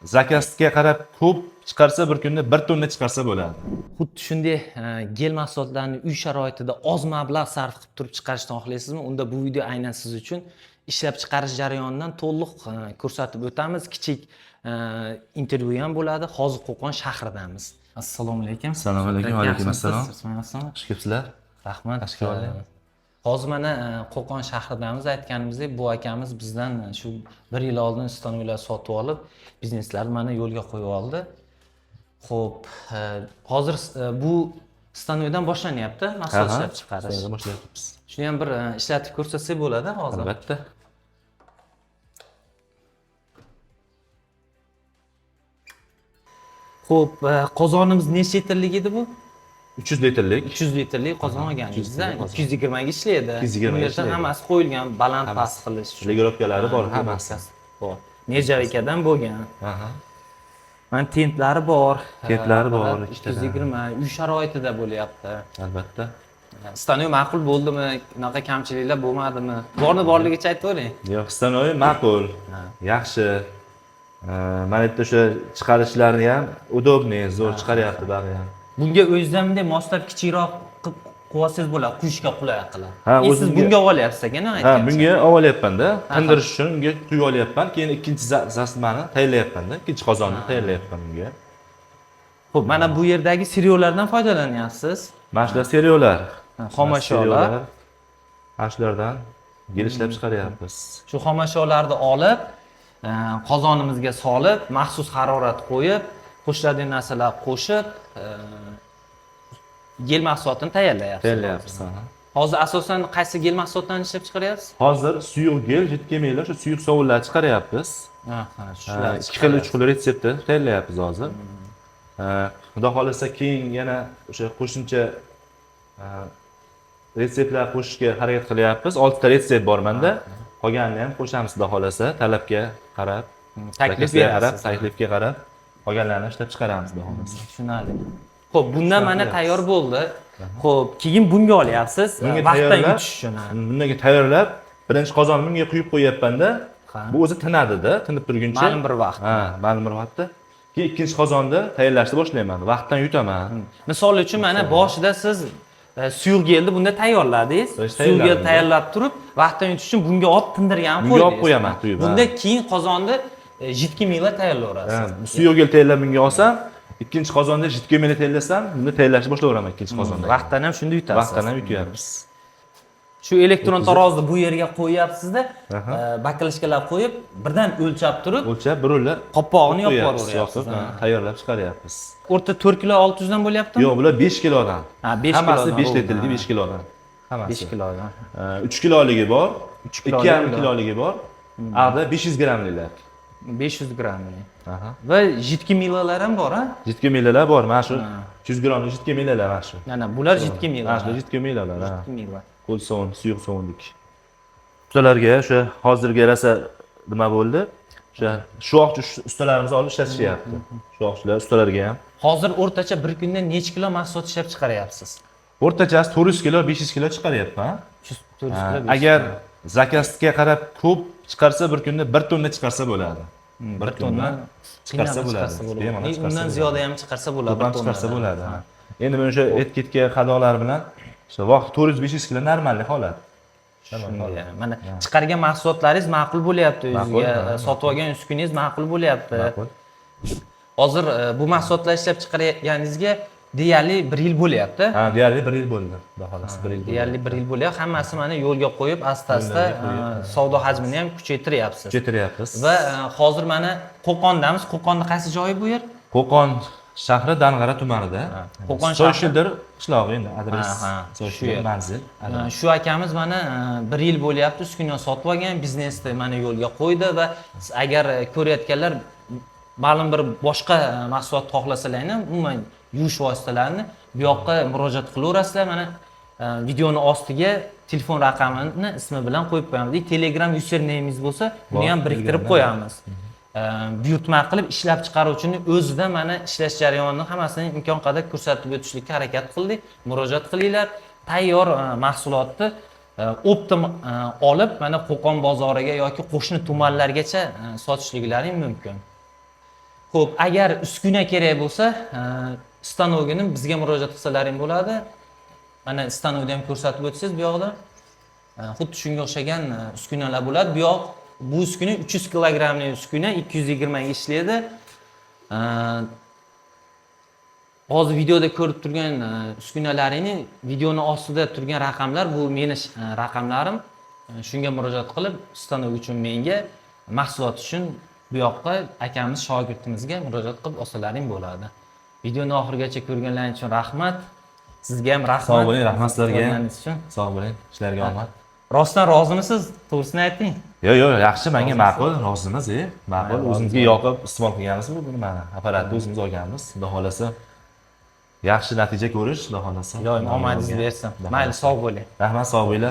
zakazga qarab ko'p chiqarsa bir kunda 1 tonna chiqarsa bo'ladi. Xuddi shunday gel mahsulotlarni uy sharoitida oz mablag' sarf qilib turib chiqarishni xohlaysizmi? Unda bu video aynan siz uchun. Ishlab chiqarish jarayonidan to'liq ko'rsatib o'tamiz. Kichik intervyu ham bo'ladi. Hozir Qo'qon shahridamiz. Assalomu alaykum. Assalomu alaykum. Va alaykum assalom. Xush kelibsizlar. Rahmat. Hozir mana Qo'qon shahridamiz. Aytganimizdek, bu akamiz bizdan shu 1 yil oldin stanovlar sotib olib, bizneslarni mana yo'lga qo'yib oldi. Xo'p, hozir bu stanovdan boshlanyapti mahsulot ishlab chiqarish. Stanovdan boshlayapmiz. Shuni ham bir ishlatib ko'rsatsak bo'ladi hozir. Albatta. Xo'p, qozonimiz necha litrlik edi bu? 300 litrlik. 300 litrlik qozon olganingizda 220 ga ishlaydi. 220 ga ishlaydi. Hammasi qo'yilgan, baland past qilish uchun. Legirovkalari bor, hammasi bor. Nejavikadan bo'lgan. Aha. Mana tentlari bor. Tentlari bor, 220 uy sharoitida bo'lyapti. Albatta. Stanov ma'qul bo'ldimi? Unaqa kamchiliklar bo'lmadimi? Borligicha aytavering. Yo'q, stanov ma'qul. Yaxshi. Mana bitta o'sha chiqarishlarni ham udobniy, zo'r chiqaryapti bari ham. Bunga o'zingizdan bunday moslab kichikroq qilib qo'ysangiz bo'ladi, quyishga qulay qilib. Ha, siz bunga olyapsiz ekan, Ha, bunga olyapman-da. Tindirish uchun bunga quyib olyapman. Keyin ikkinchi zasmani tayyorlayapman-da. Ikkinchi qozonni tayyorlayapman bunga. Xo'p, mana bu yerdagi seriallardan foydalanyapsiz. Mana shular seriallar. Xomashyolar. Mana shulardan gel ishlab chiqaryapmiz. Shu xomashyolarni olib, qozonimizga solib, maxsus harorat qo'yib, qo'shiladigan narsalar qo'shib, gel mahsulotini tayyorlayapsiz. Hozir asosan qaysi gel mahsulotlarini ishlab chiqaryapsiz? Hozir suyuq gel, jidkemiylar, shu suyuq sovunlarni chiqaryapmiz. Shular 2 xil, 3 xil retseptni tayyorlayapmiz hozir. Xudo xolasa keyin yana o'sha qo'shimcha retseptlar qo'shishga harakat qilyapmiz. 6 ta retsept bor menda. Qolganini ham qo'shamiz xudo xolasa, talabga qarab, taklifga qarab qolganlarini ishlab chiqaramiz xudo xolasa. Tushunarli. Xo'p, bundan mana tayyor bo'ldi. Xo'p, keyin bunga olyapsiz, vaqtdan yutish uchun. Bunga tayyorlab, birinchi qozonni bunga quyib qo'yapman-da. Bu o'zi tinadi-da, tinib turguncha. Ma'lum bir vaqt. Ha, ma'lum bir vaqtda. Keyin ikkinchi qozonni tayyorlashni boshlayman. Vaqtdan yutaman. Misol uchun mana boshida siz suyuq gelni bunda tayyorladingiz. Suyuq gel tayyorlab turib, vaqtdan yutish uchun bunga olib tindirgan qo'ydingiz. Bunga olib qo'yaman quyib. Bunda keyin qozonni jidkemiylar tayyorlayverasiz. Suyuq gel tayyorlab bunga olsam, ikkinchi qozonda jidkemiyni tayyorlasam, buni tayyorlashni boshlayveraman ikkinchi qozonda. Vaqtdan ham shunda yutasiz. Vaqtdan ham yutyapmiz. Shu elektron tarozni bu yerga qo'yapsiz-da, baklashkalar qo'yib, birdan o'lchab turib, bir o'rla qopqog'ini yopib yuboryapsiz. Tayyorlab chiqaryapmiz. O'rta 4 kilo 600 dan bo'lyaptimi? Yo'q, bular 5 kilodan. Ha, 5 kilodan. Hammasi 5 litrli 5 kilodan. Hammasi 5 kilodan. 3 kiloligi bor, 2,5 kiloligi bor. Aqda 500 grammliklar. 500 grammlik. Va jidkemiylar ham bor, ha? Jidkemiylar bor, mana shu 100 grammlik jidkemiylar mana shu. Mana bular jidkemiylar. Mana shu jidkemiylar, ha. Jidkemiylar. Qo'l sovun, suyuq sovunlik. Ustalarga o'sha hozirgi rasa nima bo'ldi? O'sha shuvoqchi ustalarimiz olib ishlatishyapti. Shuvoqchilar ustalarga ham. Hozir o'rtacha bir kunda necha kilo mahsulot ishlab chiqaryapsiz? O'rtachasi 400 kilo, 500 kilo chiqaryapman. 400 kilo. Agar zakazga qarab ko'p chiqarsa bir kunda 1 tonna chiqarsa bo'ladi. 1 tonna chiqarsa bo'ladi. Undan ziyoda ham chiqarsa bo'ladi. 1 tonna chiqarsa bo'ladi. Endi men o'sha et-ketga qadoqlar bilan o'sha vaqt 400-500 kilo normalniy holat. Mana chiqargan mahsulotlaringiz ma'qul bo'lyapti o'ziga, sotib olgan uskuningiz ma'qul bo'lyapti. Hozir bu mahsulotlar ishlab chiqarganingizga deyarli 1 yil bo'lyapti. Ha, deyarli 1 yil bo'ldi. Xudo xolasa 1 yil. Deyarli 1 yil bo'lyapti. Hammasi mana yo'lga qo'yib, asta-asta savdo hajmini ham kuchaytiryapsiz. Kuchaytiryapmiz. Va hozir mana Qo'qondamiz. Qo'qonning qaysi joyi bu yer? Qo'qon shahri Dang'ara tumanida. Qo'qon shahri Soyshildir qishlog'i endi adres. Shu yer manzil. Shu akamiz mana 1 yil bo'lyapti uskuna sotib olgan, biznesni mana yo'lga qo'ydi va agar ko'rayotganlar ma'lum bir boshqa mahsulot xohlasalarni, umuman yuvish vositalarini bu yoqqa murojaat qilaverasizlar. Mana videoni ostiga telefon raqamini ismi bilan qo'yib qo'yamiz. Telegram username'ingiz bo'lsa, buni ham biriktirib qo'yamiz. Buyurtma qilib ishlab chiqaruvchini o'zida mana ishlash jarayonini hammasini imkon qadar ko'rsatib o'tishlikka harakat qildik. Murojaat qilinglar. Tayyor mahsulotni optim olib mana Qo'qon bozoriga yoki qo'shni tumanlargacha sotishliklaring mumkin. Xo'p, agar uskuna kerak bo'lsa, stanovgini bizga murojaat qilsalaring bo'ladi. Mana stanovda ham ko'rsatib o'tsangiz bu yoqda. Xuddi shunga o'xshagan uskunalar bo'ladi. Bu uskuna 300 kilogrammlik uskuna 220 ga ishlaydi. Hozir videoda ko'rib turgan uskunalaringni videoni ostida turgan raqamlar bu meni raqamlarim. Shunga murojaat qilib, stanok uchun menga, mahsulot uchun bu yoqqa akamiz shogirdimizga murojaat qilib olsalaring bo'ladi. Videoni oxirigacha ko'rganlaringiz uchun rahmat. Sizga ham rahmat. Sog' bo'ling, rahmat sizlarga. Uchun. Sog' bo'ling, ishlarga omad. Rostdan rozimisiz? To'g'risini ayting. Yo'q, yaxshi, menga ma'qul, rozimiz, ma'qul. O'zimizga yoqib iste'mol qilganmiz buni mana. Apparatni o'zimiz olganmiz. Xudo xolasa yaxshi natija ko'rish, xudo xolasa. Iloyim omadingiz bersin. Mayli, sog' bo'ling. Rahmat, sog' bo'linglar.